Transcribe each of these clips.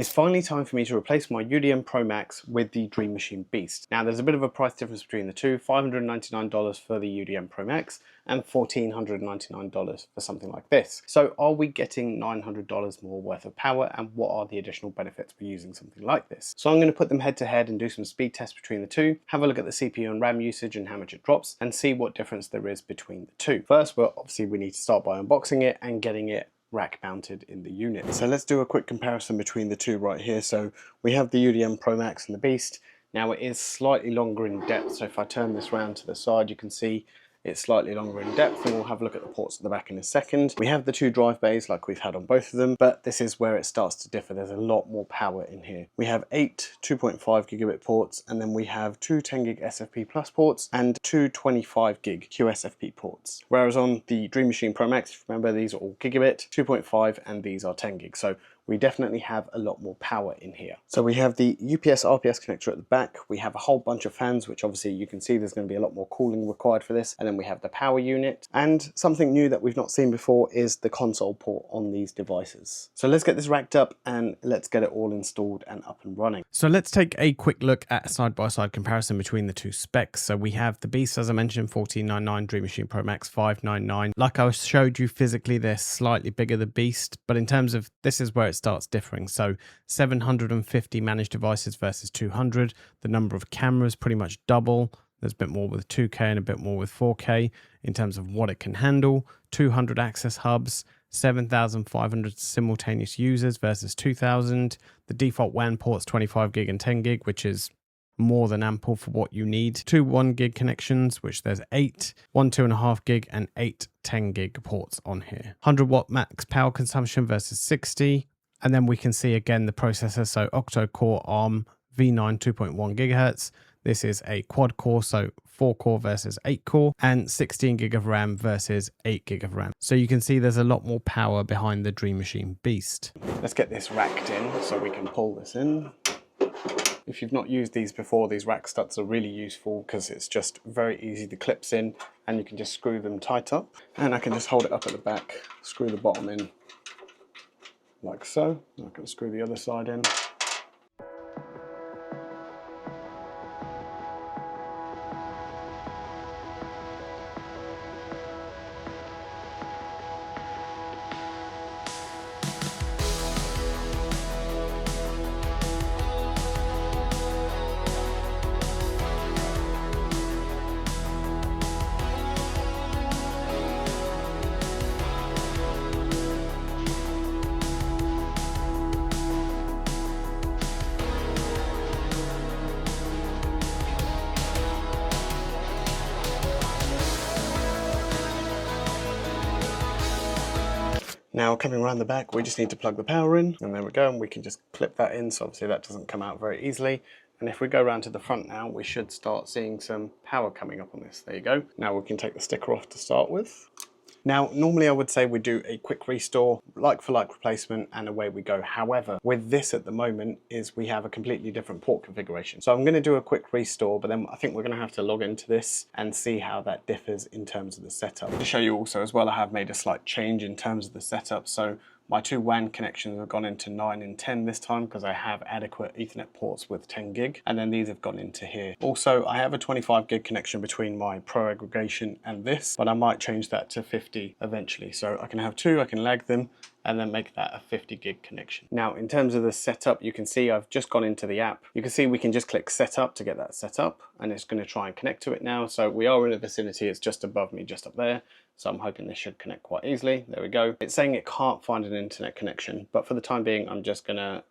It's finally time for me to replace my UDM Pro Max with the Dream Machine Beast. Now there's a bit of a price difference between the two, $599 for the UDM Pro Max and $1,499 for something like this. So are we getting $900 more worth of power, and what are the additional benefits for using something like this? So I'm going to put them head to head and do some speed tests between the two, have a look at the CPU and RAM usage and how much it drops, and see what difference there is between the two. First, well, obviously we need to start by unboxing it and getting it rack mounted in the unit. So let's do a quick comparison between the two right here. So we have the UDM Pro Max and the Beast. Now it is slightly longer in depth, so if I turn this round to the side you can see it's slightly longer in depth, and we'll have a look at the ports at the back in a second. We have the two drive bays like we've had on both of them, but this is where it starts to differ. There's a lot more power in here. We have 8 2.5 gigabit ports, and then we have 2 10 gig SFP plus ports and 2 25 gig QSFP ports. Whereas on the Dream Machine Pro Max, if you remember, these are all gigabit, 2.5, and these are 10 gig. So we definitely have a lot more power in here. So we have the UPS RPS connector at the back. We have a whole bunch of fans, which obviously you can see there's going to be a lot more cooling required for this. And then we have the power unit. And something new that we've not seen before is the console port on these devices. So let's get this racked up and let's get it all installed and up and running. So let's take a quick look at a side-by-side comparison between the two specs. So we have the Beast, as I mentioned, $1,499, Dream Machine Pro Max $599. Like I showed you physically, they're slightly bigger the Beast, but in terms of, this is where it starts differing. So 750 managed devices versus 200. The number of cameras pretty much double. There's a bit more with 2K and a bit more with 4K in terms of what it can handle. 200 access hubs, 7,500 simultaneous users versus 2,000. The default WAN ports 25 gig and 10 gig, which is more than ample for what you need. 2 1 gig connections, which there's 8, 1 2.5 gig and 8 10 gig ports on here. 100 watt max power consumption versus 60. And then we can see again the processor. So octa-core ARM V9 2.1 gigahertz. This is a quad core, so 4 core versus 8 core, and 16 gig of RAM versus 8 gig of RAM. So you can see there's a lot more power behind the Dream Machine Beast. Let's get this racked in so we can pull this in. If you've not used these before, these rack studs are really useful because it's just very easy. The clips in and you can just screw them tight up. And I can just hold it up at the back, screw the bottom in like so. I can screw the other side in. Now coming around the back, we just need to plug the power in, and there we go, and we can just clip that in, so obviously that doesn't come out very easily. And if we go around to the front now, we should start seeing some power coming up on this. There you go. Now we can take the sticker off to start with. Now, normally I would say we do a quick restore, like for like replacement, and away we go. However, with this at the moment is we have a completely different port configuration. So I'm going to do a quick restore, but then I think we're going to have to log into this and see how that differs in terms of the setup. To show you also as well, I have made a slight change in terms of the setup. So my 2 WAN connections have gone into 9 and 10 this time because I have adequate Ethernet ports with 10 gig, and then these have gone into here. Also, I have a 25 gig connection between my Pro aggregation and this, but I might change that to 50 eventually. So I can have 2, I can lag them, and then make that a 50 gig connection. Now, in terms of the setup, you can see I've just gone into the app. You can see we can just click setup to get that set up, and it's going to try and connect to it now. So we are in the vicinity, it's just above me, just up there. So I'm hoping this should connect quite easily. There we go. It's saying it can't find an internet connection, but for the time being,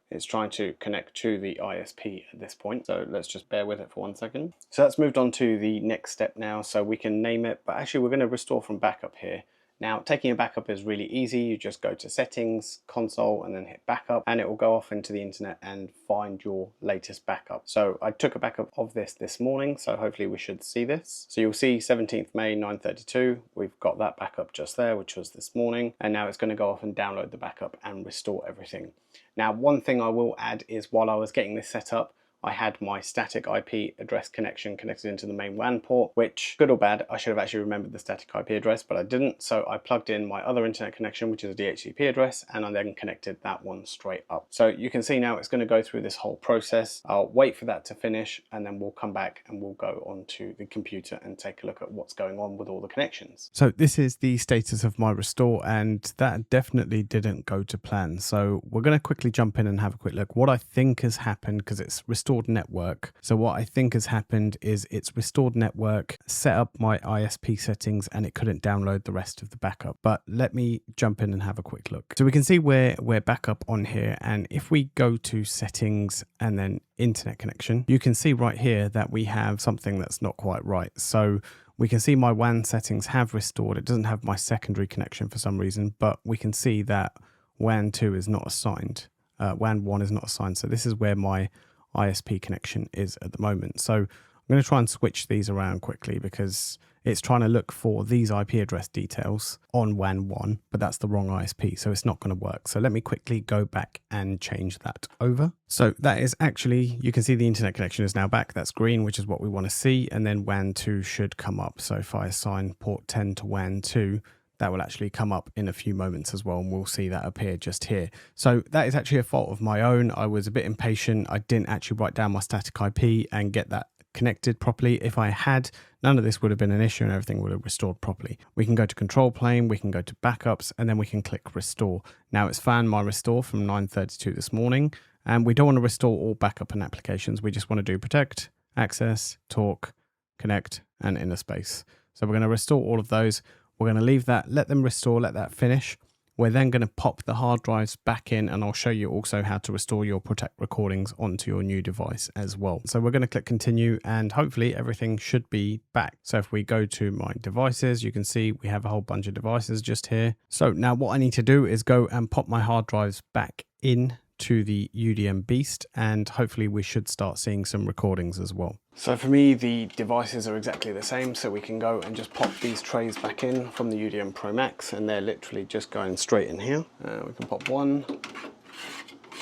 it's trying to connect to the ISP at this point. So let's just bear with it for 1 second. So that's moved on to the next step now. So we can name it, but actually we're going to restore from backup here. Now, taking a backup is really easy. You just go to settings, console, and then hit backup, and it will go off into the internet and find your latest backup. So I took a backup of this morning, so hopefully we should see this. So you'll see 17th May 9:32. We've got that backup just there, which was this morning, and now it's going to go off and download the backup and restore everything. Now, one thing I will add is while I was getting this set up, I had my static IP address connection connected into the main WAN port, which, good or bad, I should have actually remembered the static IP address, but I didn't. So I plugged in my other internet connection, which is a DHCP address, and I then connected that one straight up. So you can see now it's going to go through this whole process. I'll wait for that to finish, and then we'll come back and we'll go onto the computer and take a look at what's going on with all the connections. So this is the status of my restore, and that definitely didn't go to plan. So we're going to quickly jump in and have a quick look. What I think has happened, because it's restored network. So what I think has happened is it's restored network, set up my ISP settings, and it couldn't download the rest of the backup. But let me jump in and have a quick look. So we can see we're back up on here. And if we go to settings and then internet connection, you can see right here that we have something that's not quite right. So we can see my WAN settings have restored. It doesn't have my secondary connection for some reason, but we can see that WAN 2 is not assigned. WAN 1 is not assigned. So this is where my ISP connection is at the moment. So I'm going to try and switch these around quickly because it's trying to look for these IP address details on WAN 1, but that's the wrong ISP, so it's not going to work. So let me quickly go back and change that over. So that is actually, you can see the internet connection is now back. That's green, which is what we want to see. And then WAN 2 should come up. So if I assign port 10 to WAN 2, that will actually come up in a few moments as well, and we'll see that appear just here. So that is actually a fault of my own. I was a bit impatient. I didn't actually write down my static IP and get that connected properly. If I had, none of this would have been an issue and everything would have restored properly. We can go to control plane, we can go to backups, and then we can click restore. Now it's found my restore from 9:32 this morning, and we don't want to restore all backup and applications. We just want to do protect, access, talk, connect, and inner space. So we're going to restore all of those. We're going to leave that, let them restore, let that finish. We're then going to pop the hard drives back in, and I'll show you also how to restore your Protect recordings onto your new device as well. So we're going to click continue, and hopefully everything should be back. So if we go to my devices, you can see we have a whole bunch of devices just here. So now what I need to do is go and pop my hard drives back in to the UDM Beast, and hopefully we should start seeing some recordings as well. So for me, the devices are exactly the same, so we can go and just pop these trays back in from the UDM Pro Max, and they're literally just going straight in here. We can pop one.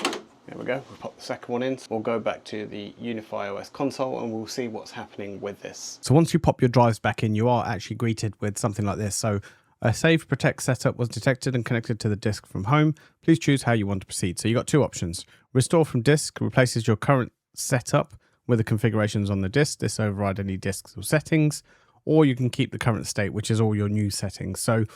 There we go, we'll pop the second one in. We'll go back to the UniFi OS console and we'll see what's happening with this. So once you pop your drives back in, you are actually greeted with something like this. So a Save Protect setup was detected and connected to the disk from home. Please choose how you want to proceed. So you got two options. Restore from disk replaces your current setup with the configurations on the disk. This override any disks or settings, or you can keep the current state, which is all your new settings. So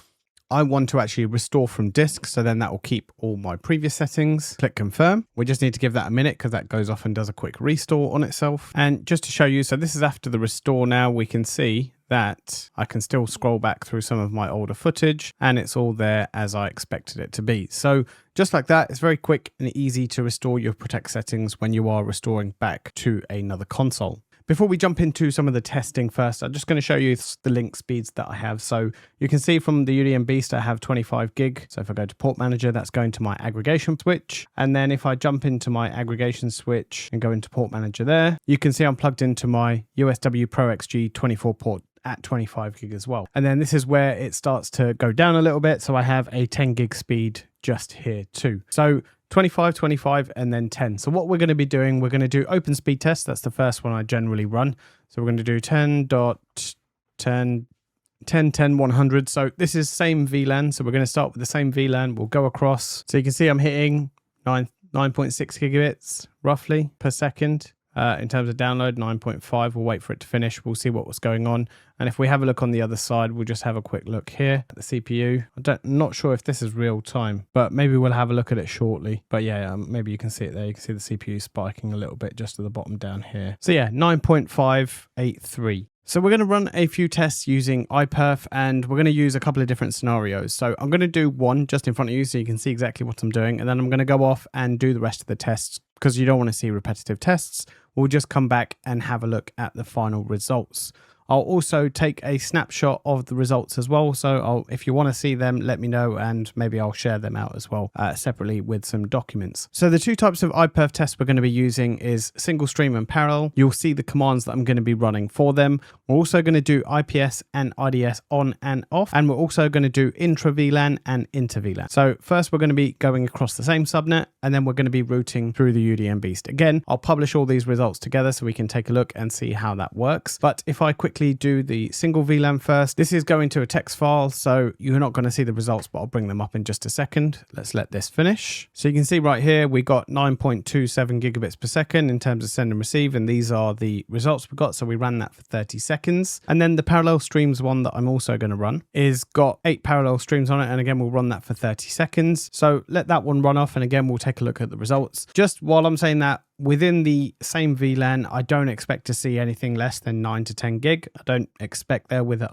I want to actually restore from disk, so then that will keep all my previous settings. Click confirm. We just need to give that a minute because that goes off and does a quick restore on itself. And just to show you, so this is after the restore now, we can see that I can still scroll back through some of my older footage and it's all there as I expected it to be. So just like that, it's very quick and easy to restore your Protect settings when you are restoring back to another console. Before we jump into some of the testing first, I'm just going to show you the link speeds that I have. So you can see from the UDM Beast, I have 25 gig. So if I go to port manager, that's going to my aggregation switch. And then if I jump into my aggregation switch and go into port manager there, you can see I'm plugged into my USW Pro XG 24 port at 25 gig as well. And then this is where it starts to go down a little bit. So I have a 10 gig speed just here too. So 25, 25, and then 10. So what we're going to be doing, we're going to do OpenSpeedTest. That's the first one I generally run. So we're going to do 10.10.10.100. So this is same VLAN. So we're going to start with the same VLAN. We'll go across. So you can see I'm hitting 9.6 gigabits roughly per second. In terms of download, 9.5. We'll wait for it to finish. We'll see what was going on. And if we have a look on the other side, we'll just have a quick look here at the CPU. I'm not sure if this is real time, but maybe we'll have a look at it shortly. But yeah, maybe you can see it there. You can see the CPU spiking a little bit just at the bottom down here. So yeah, 9.583. So we're going to run a few tests using iPerf, and we're going to use a couple of different scenarios. So I'm going to do one just in front of you so you can see exactly what I'm doing. And then I'm going to go off and do the rest of the tests because you don't want to see repetitive tests. We'll just come back and have a look at the final results. I'll also take a snapshot of the results as well. So if you want to see them, let me know, and maybe I'll share them out as well separately with some documents. So the two types of iPerf tests we're going to be using is single stream and parallel. You'll see the commands that I'm going to be running for them. We're also going to do IPS and IDS on and off, and we're also going to do intra-VLAN and inter-VLAN. So first we're going to be going across the same subnet, and then we're going to be routing through the UDM Beast. Again, I'll publish all these results together so we can take a look and see how that works. But if I quickly do the single VLAN first, this is going to a text file, so you're not going to see the results, but I'll bring them up in just a second. Let's let this finish. So you can see right here, we got 9.27 gigabits per second in terms of send and receive, and these are the results we got. So we ran that for 30 seconds. And then the parallel streams one that I'm also going to run is got 8 parallel streams on it. And again, we'll run that for 30 seconds. So let that one run off. And again, we'll take a look at the results. Just while I'm saying that, within the same VLAN, I don't expect to see anything less than 9 to 10 gig. I don't expect there whether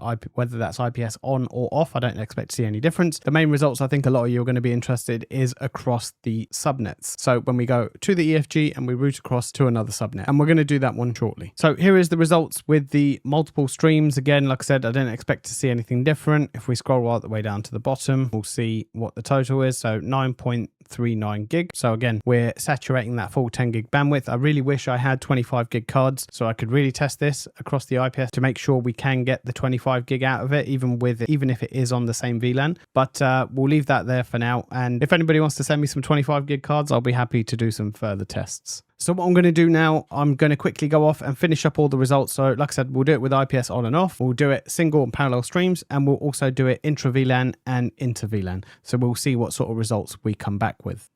that's IPS on or off. I don't expect to see any difference. The main results I think a lot of you are going to be interested is across the subnets. So when we go to the EFG and we route across to another subnet, and we're going to do that one shortly. So here is the results with the multiple streams. Again, like I said, I don't expect to see anything different. If we scroll all the way down to the bottom, we'll see what the total is. So 9.39 gig. So again, we're saturating that full 10 gig bandwidth. I really wish I had 25 gig cards so I could really test this across the IPS to make sure we can get the 25 gig out of it, even if it is on the same VLAN. But we'll leave that there for now. And if anybody wants to send me some 25 gig cards, I'll be happy to do some further tests. So what I'm going to do now, I'm going to quickly go off and finish up all the results. So like I said, we'll do it with IPS on and off. We'll do it single and parallel streams, and we'll also do it intra-VLAN and inter-VLAN. So we'll see what sort of results we come back with.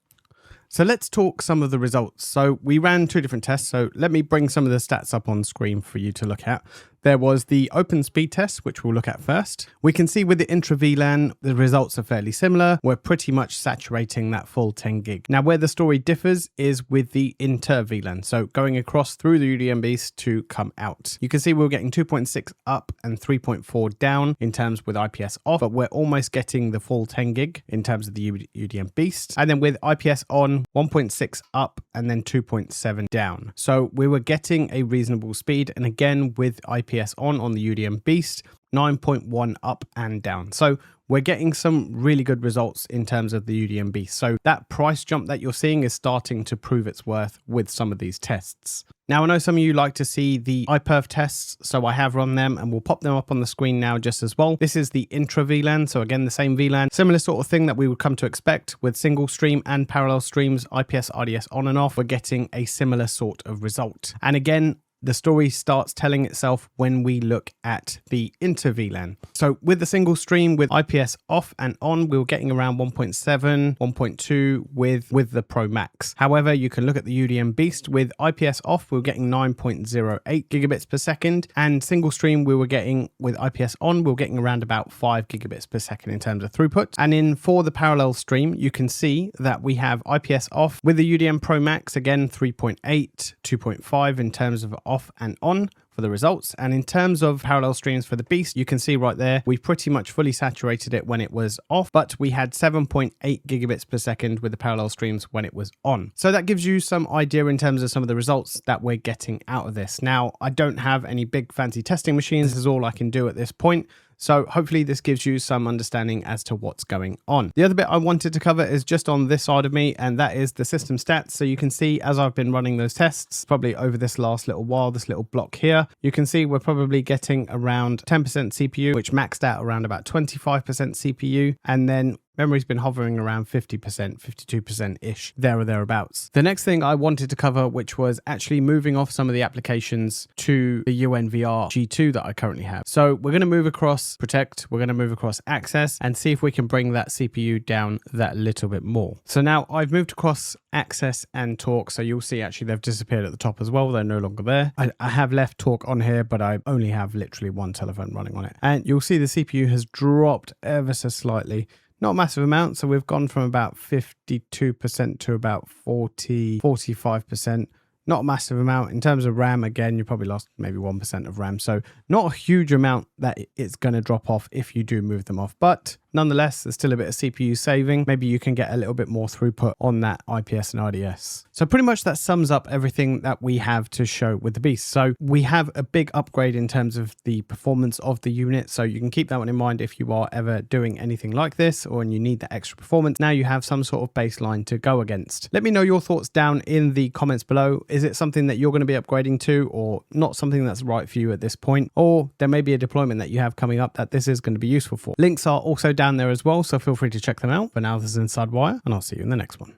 So let's talk some of the results. So we ran 2 different tests. So let me bring some of the stats up on screen for you to look at. There was the OpenSpeedTest, which we'll look at first. We can see with the intra-VLAN, the results are fairly similar. We're pretty much saturating that full 10 gig. Now, where the story differs is with the inter-VLAN. So going across through the UDM Beast to come out. You can see we're getting 2.6 up and 3.4 down in terms with IPS off, but we're almost getting the full 10 gig in terms of the UDM Beast. And then with IPS on, 1.6 up and then 2.7 down. So we were getting a reasonable speed. And again, with IPS on the UDM Beast, 9.1 up and down. So we're getting some really good results in terms of the UDM Beast. So that price jump that you're seeing is starting to prove its worth with some of these tests. Now, I know some of you like to see the iPerf tests, so I have run them and we'll pop them up on the screen now just as well. This is the intra-VLAN, so again, the same VLAN. Similar sort of thing that we would come to expect with single stream and parallel streams, IPS, IDS on and off. We're getting a similar sort of result. And again, the story starts telling itself when we look at the inter-VLAN. So with the single stream with IPS off and on, we were getting around 1.7, 1.2 with the Pro Max. However, you can look at the UDM Beast with IPS off, we were getting 9.08 gigabits per second, and single stream we were getting with IPS on, we were getting around about 5 gigabits per second in terms of throughput. And for the parallel stream, you can see that we have IPS off with the UDM Pro Max, again 3.8, 2.5 in terms of off and on for the results. And in terms of parallel streams for the Beast, you can see right there, we pretty much fully saturated it when it was off, but we had 7.8 gigabits per second with the parallel streams when it was on. So that gives you some idea in terms of some of the results that we're getting out of this. Now, I don't have any big fancy testing machines. This is all I can do at this point. So hopefully this gives you some understanding as to what's going on. The other bit I wanted to cover is just on this side of me, and that is the system stats. So you can see as I've been running those tests, probably over this last little while, this little block here, you can see we're probably getting around 10% CPU, which maxed out around about 25% CPU. And then memory's been hovering around 50%, 52%-ish, there or thereabouts. The next thing I wanted to cover, which was actually moving off some of the applications to the UNVR G2 that I currently have. So we're going to move across Protect, we're going to move across Access, and see if we can bring that CPU down that little bit more. So now I've moved across Access and Talk, so you'll see actually they've disappeared at the top as well. They're no longer there. I have left Talk on here, but I only have literally one telephone running on it. And you'll see the CPU has dropped ever so slightly. Not a massive amount, so we've gone from about 52% to about 45%. Not a massive amount. In terms of RAM, again, you probably lost maybe 1% of RAM. So not a huge amount that it's going to drop off if you do move them off. But nonetheless, there's still a bit of CPU saving. Maybe you can get a little bit more throughput on that IPS and IDS. So pretty much that sums up everything that we have to show with the Beast. So we have a big upgrade in terms of the performance of the unit. So you can keep that one in mind if you are ever doing anything like this or you need that extra performance. Now you have some sort of baseline to go against. Let me know your thoughts down in the comments below. Is it something that you're going to be upgrading to, or not something that's right for you at this point? Or there may be a deployment that you have coming up that this is going to be useful for. Links are also down there as well, so feel free to check them out. For now, this is InsideWire, and I'll see you in the next one.